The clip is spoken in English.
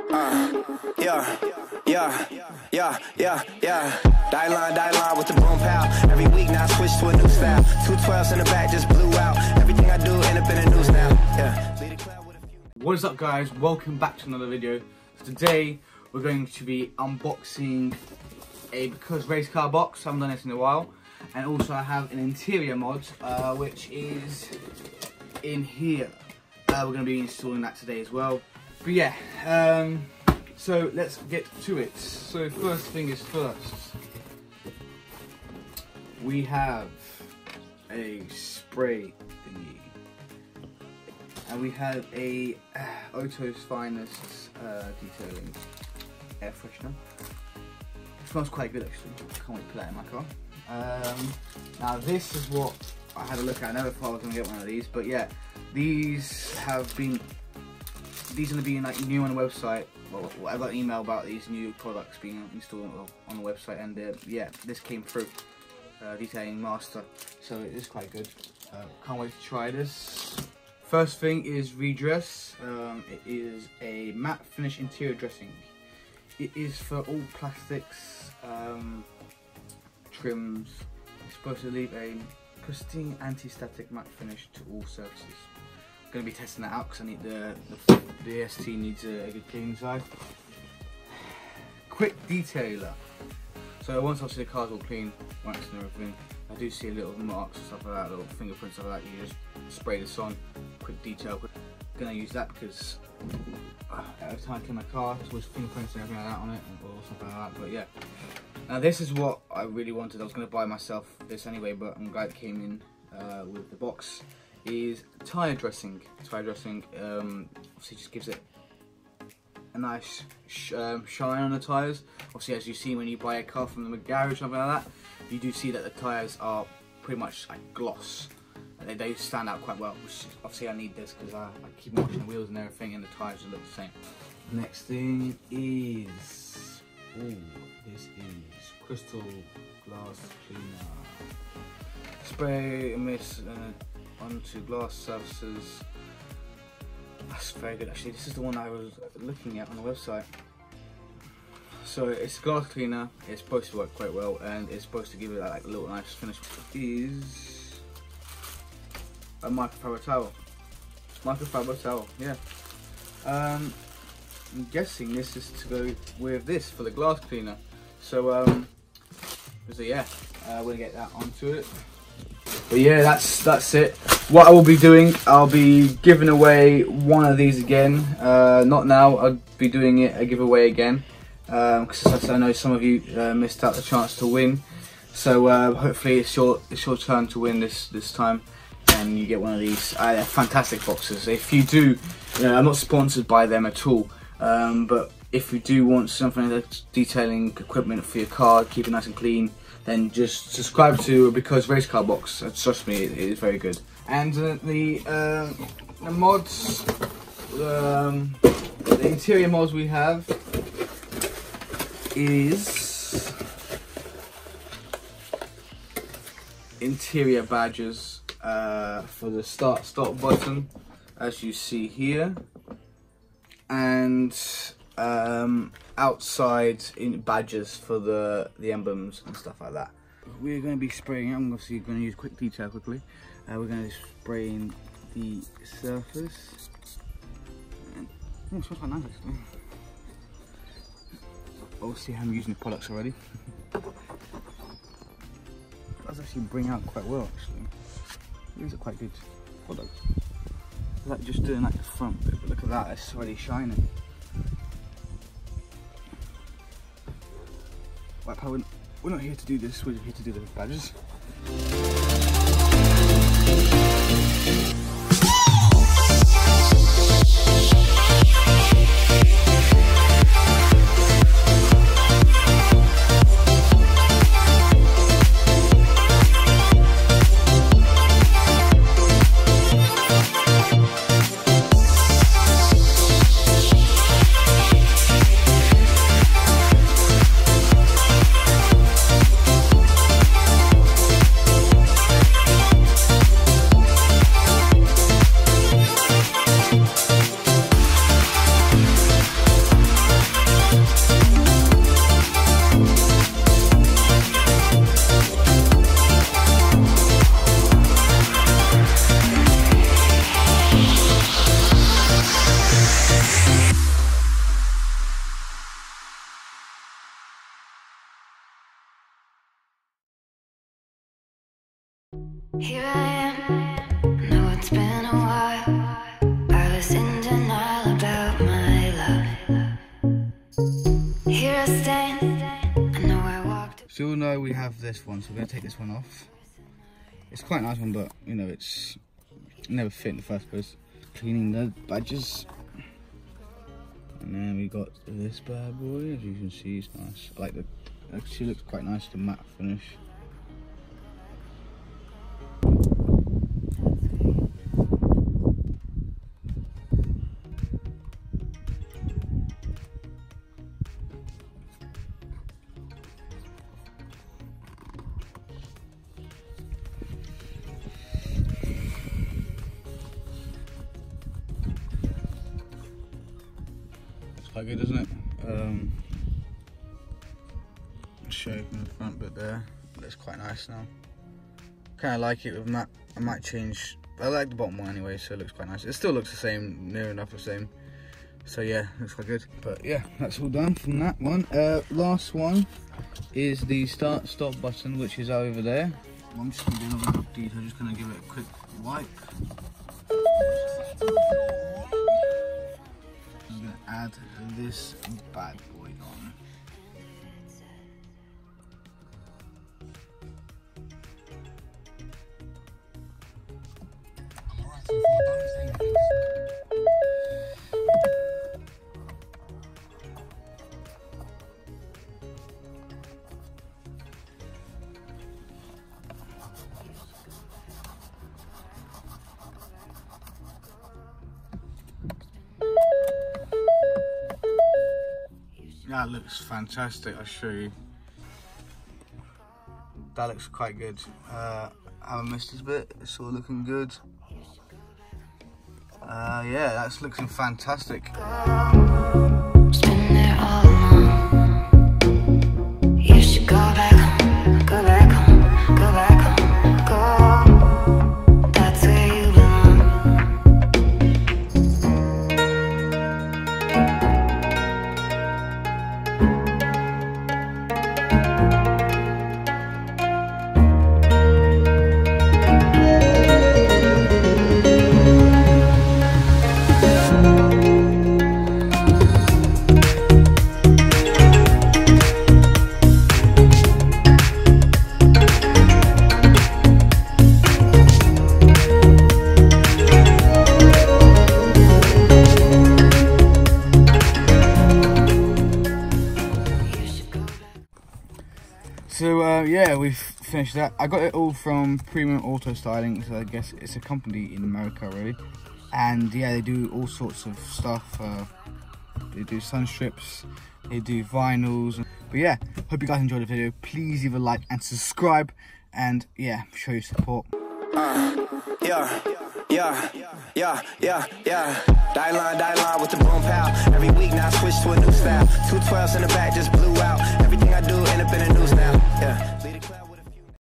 Yeah. Die line with the boom pow. Every week now I switch to a new style. 212s in the back just blew out. Everything I do end up in the news now. Yeah. What is up, guys? Welcome back to another video. So today we're going to be unboxing a Because race car box. I haven't done this in a while. And also I have an interior mod which is in here. We're going to be installing that today as well. But yeah, so let's get to it. So first thing is first. We have a spray thingy. And we have a Auto's Finest detailing air freshener. It smells quite good actually. Can't wait to put that in my car. Now this is what I had a look at. I never thought I was going to get one of these, but yeah, these are going to be like new on the website. Well, I got an email about these new products being installed on the website, and yeah, this came through. Detailing master, so it is quite good. Can't wait to try this. First thing is redress. It is a matte finish interior dressing. It is for all plastics, trims. It's supposed to leave a pristine anti-static matte finish to all surfaces. I'm going to be testing that out because I need the ST needs a good clean inside. Quick detailer. So once obviously the car's all clean, waxed and everything, I do see little marks and stuff like that, little fingerprints stuff like that. You just spray this on, quick detail. I'm going to use that because every time I clean my car, there's always fingerprints and everything like that on it, or something like that. But yeah, now this is what I really wanted. I was going to buy myself this anyway, but I'm glad it came in with the box. Is tyre dressing. Tyre dressing obviously just gives it a nice shine on the tyres. Obviously, as you see when you buy a car from the garage or something like that, you do see that the tyres are pretty much like gloss. They stand out quite well, which obviously I need this because I keep washing the wheels and everything, and the tyres look the same. Next thing is, this is crystal glass cleaner. Spray and mist onto glass surfaces. That's very good actually. This is the one I was looking at on the website. So it's glass cleaner. It's supposed to work quite well, and it's supposed to give it like a little nice finish. Is a microfiber towel. Microfiber towel, yeah. I'm guessing this is to go with this for the glass cleaner. So yeah, we're gonna get that onto it. But yeah, that's it. What I will be doing, I'll be giving away one of these again. Not now, I'll be doing a giveaway again. Because I know some of you missed out the chance to win. So hopefully it's your turn to win this time. And you get one of these fantastic boxes. If you do, I'm not sponsored by them at all. But if you do want something that's detailing equipment for your car, keep it nice and clean, then just subscribe to Because race car box. Trust me, it is very good. And the mods, the interior mods we have is interior badges for the stop button, as you see here, and outside in badges for the emblems and stuff like that. We're going to be spraying. I'm obviously going to use quick detail quickly. We're going to be spraying the surface. And, it smells quite nice actually. Obviously I'm using the products already. It does actually bring out quite well actually. These are quite good products. I like just doing like the front bit, but look at that, it's already shining. Right, pal, we're not here to do this, we're here to do the badges. Here I am, know it's been a while. I was in denial about my love. Here I stand, I know I walked. So you'll know we have this one, so we're going to take this one off. It's quite a nice one, but you know, it's never fit in the first place. Cleaning the badges. And then we got this bad boy, as you can see, it's nice. I like the, actually looks quite nice, the matte finish. Quite good, isn't it? I'll show you from the front bit there. Looks quite nice now. Kind of like it with matte. I might change. I like the bottom one anyway, so it looks quite nice. It still looks the same, near enough the same. So yeah, looks quite good. But yeah, that's all done from that one. Last one is the start/stop button, which is over there. I'm just gonna do another detail. I'm just gonna give it a quick wipe. I'm gonna add this bad boy on. That looks fantastic, I'll show you. That looks quite good. I haven't missed this bit, it's all looking good. Yeah, that's looking fantastic. Spend it all alone. You should go back home, go back home, go back home, go. That's where you belong. So yeah, we've finished that. I got it all from PremiumAutoStyling, so I guess it's a company in America really. And yeah, they do all sorts of stuff. They do sun strips, they do vinyls. But yeah, hope you guys enjoyed the video. Please leave a like and subscribe, and yeah, show your support. Die line with the boom pow. Every week now I switch to a new style. 212s in the back just blew out. Everything I do end up in the news now. Yeah.